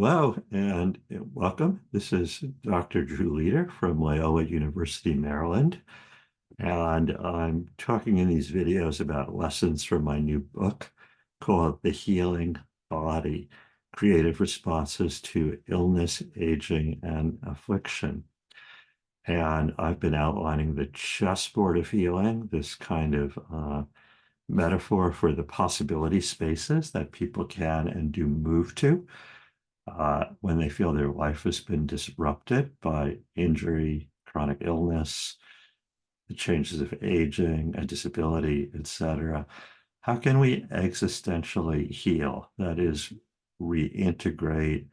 Hello and welcome. This is Dr. Drew Leader from Loyola University, Maryland, and I'm talking in these videos about lessons from my new book called The Healing Body: Creative Responses to Illness, Aging, and Affliction. And I've been outlining the chessboard of healing, this kind of metaphor for the possibility spaces that people can and do move to when they feel their life has been disrupted by injury, chronic illness, the changes of aging, a disability, etc. How can we existentially heal? That is, reintegrate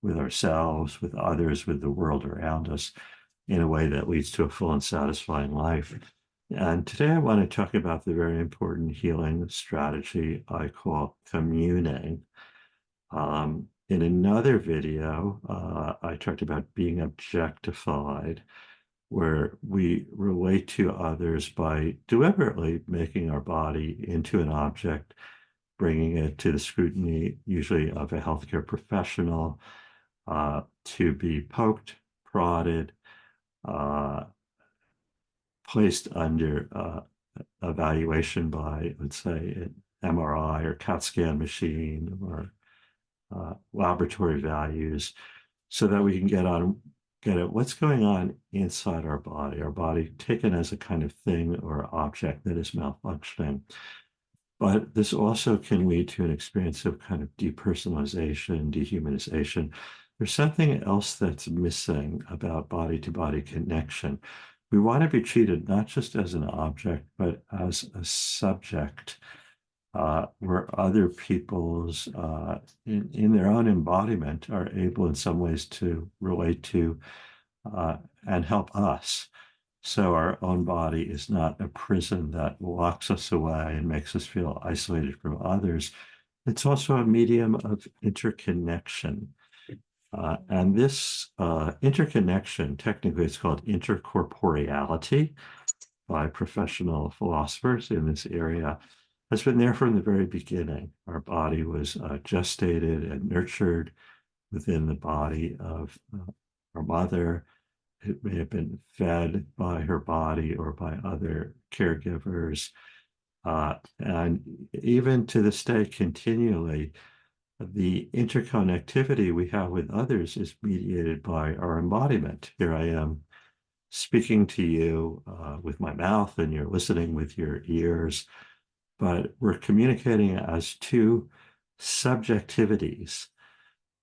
with ourselves, with others, with the world around us in a way that leads to a full and satisfying life. And today I want to talk about the very important healing strategy I call communing. In another video, I talked about being objectified, where we relate to others by deliberately making our body into an object, bringing it to the scrutiny, usually of a healthcare professional, to be poked, prodded, placed under evaluation by, let's say, an MRI or CAT scan machine or laboratory values, so that we can get at what's going on inside our body taken as a kind of thing or object that is malfunctioning. But this also can lead to an experience of kind of depersonalization, dehumanization. There's something else that's missing about body-to-body connection. We want to be treated not just as an object, but as a subject, where other people's, in their own embodiment, are able in some ways to relate to and help us. So our own body is not a prison that locks us away and makes us feel isolated from others. It's also a medium of interconnection. And this interconnection, technically it's called intercorporeality by professional philosophers in this area, has been there from the very beginning. Our body was gestated and nurtured within the body of our mother. It may have been fed by her body or by other caregivers. And even to this day, continually, the interconnectivity we have with others is mediated by our embodiment. Here I am speaking to you with my mouth, and you're listening with your ears, but we're communicating as two subjectivities,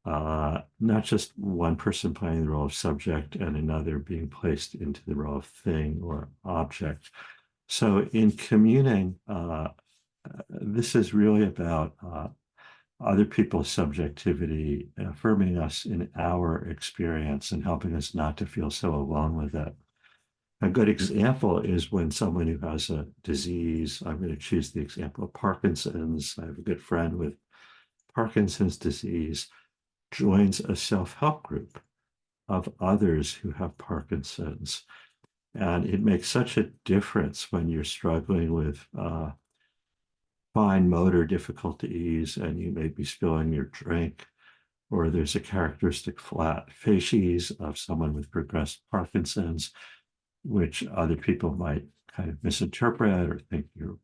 not just one person playing the role of subject and another being placed into the role of thing or object. So in communing, this is really about other people's subjectivity affirming us in our experience and helping us not to feel so alone with it. A good example is when someone who has a disease, I'm going to choose the example of Parkinson's. I have a good friend with Parkinson's disease, joins a self-help group of others who have Parkinson's. And it makes such a difference when you're struggling with fine motor difficulties and you may be spilling your drink, or there's a characteristic flat facies of someone with progressed Parkinson's, which other people might kind of misinterpret or think you're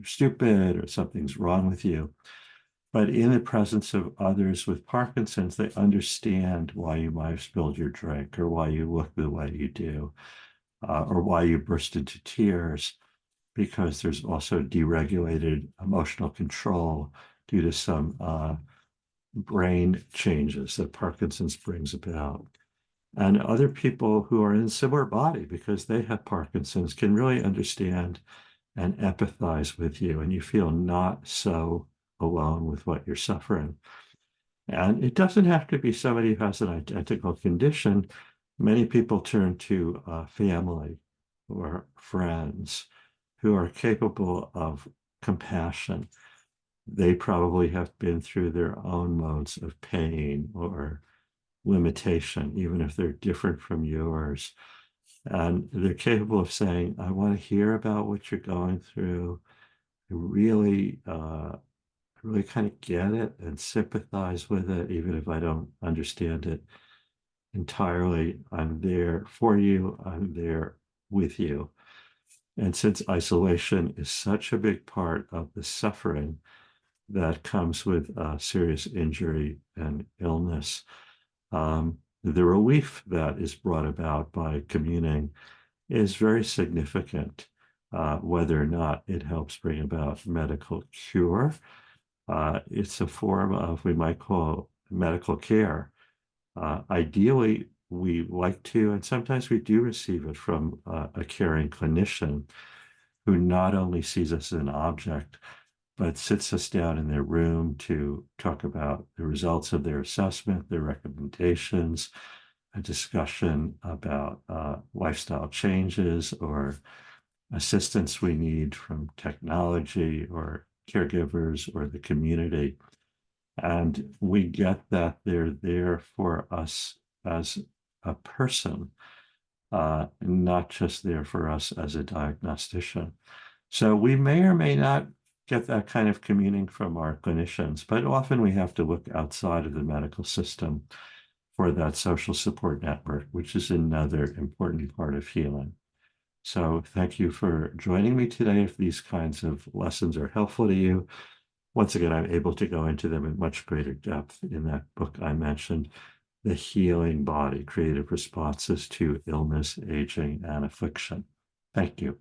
stupid or something's wrong with you. But in the presence of others with Parkinson's, they understand why you might have spilled your drink or why you look the way you do, or why you burst into tears, because there's also deregulated emotional control due to some brain changes that Parkinson's brings about. And other people who are in a similar body because they have Parkinson's can really understand and empathize with you, and you feel not so alone with what you're suffering. And it doesn't have to be somebody who has an identical condition. Many people turn to family or friends who are capable of compassion. They probably have been through their own modes of pain or limitation, even if they're different from yours. And they're capable of saying, I want to hear about what you're going through. I really kind of get it and sympathize with it, even if I don't understand it entirely. I'm there for you, I'm there with you. And since isolation is such a big part of the suffering that comes with serious injury and illness, the relief that is brought about by communing is very significant. Whether or not it helps bring about medical cure, it's a form of, we might call, medical care. Ideally, we like to, and sometimes we do receive it from a caring clinician who not only sees us as an object, but sits us down in their room to talk about the results of their assessment, their recommendations, a discussion about lifestyle changes or assistance we need from technology or caregivers or the community. And we get that they're there for us as a person, not just there for us as a diagnostician. So we may or may not get that kind of communing from our clinicians, but often we have to look outside of the medical system for that social support network, which is another important part of healing. So thank you for joining me today. If these kinds of lessons are helpful to you, once again, I'm able to go into them in much greater depth in that book I mentioned, The Healing Body, Creative Responses to Illness, Aging, and Affliction. Thank you.